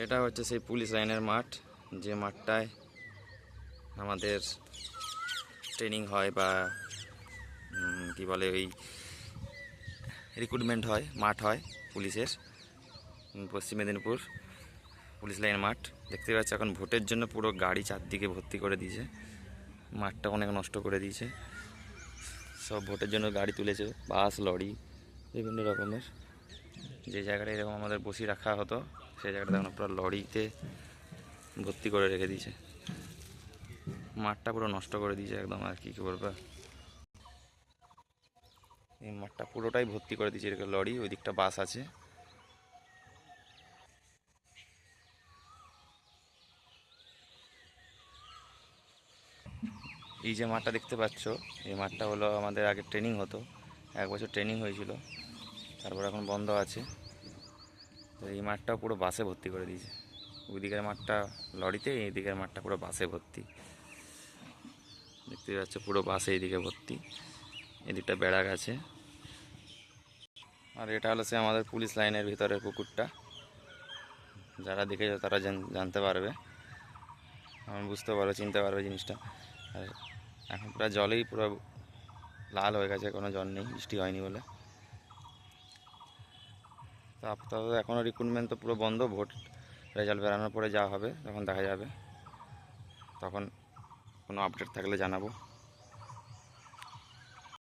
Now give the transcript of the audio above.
এটা হচ্ছে সেই পুলিশ লাইনের মাঠ, যে মাঠটায় আমাদের ট্রেনিং হয় বা কি বলে ওই রিক্রুটমেন্ট হয়, মাঠ হয় পুলিশের। পশ্চিম মেদিনীপুর পুলিশ লাইনের মাঠ দেখতে পাচ্ছি। এখন ভোটের জন্য পুরো গাড়ি চারদিকে ভর্তি করে দিয়েছে, মাঠটা অনেক নষ্ট করে দিয়েছে। সব ভোটের জন্য গাড়ি তুলেছে, বাস, লরি, বিভিন্ন রকমের। যে জায়গাটা এরকম আমাদের বসিয়ে রাখা হতো, সেই জায়গাটা এখন পুরো লরিতে ভর্তি করে রেখে দিয়েছে। মাঠটা পুরো নষ্ট করে দিয়েছে একদম। আর কি বলবো, এই মাঠটা পুরোটাই ভর্তি করে দিয়েছে এরকম লরি। ওই দিকটা বাস আছে। এই যে মাঠটা দেখতে পাচ্ছ, এই মাঠটা হলো আমাদের আগে ট্রেনিং হতো, 1 বছর ট্রেনিং হয়েছিল, তারপর এখন বন্ধ আছে। তো এই মাঠটা পুরো বাসে ভর্তি করে দিয়েছে। ওই দিকের মাঠটা লরিতে, এই দিকের মাঠটা পুরো বাসে ভর্তি। দেখতে পাচ্ছ পুরো বাসে এইদিকে ভর্তি, এদিকটা বেড়া গেছে। আর এটা হলো সে আমাদের পুলিশ লাইনের ভিতরের পুকুরটা। যারা দেখেছে তারা জানতে পারবে, বুঝতে পারবে, চিনতে পারবে জিনিসটা। আর এখন পুরো জলেই পুরো লাল হয়ে গেছে, কোনো জল নেই, বৃষ্টি হয়নি বলে। তো আপাতত এখনও রিক্রুটমেন্ট তো পুরো বন্ধ। ভোট রেজাল্ট বেরানোর পরে যা হবে তখন দেখা যাবে, তখন কোনো আপডেট থাকলে জানাবো।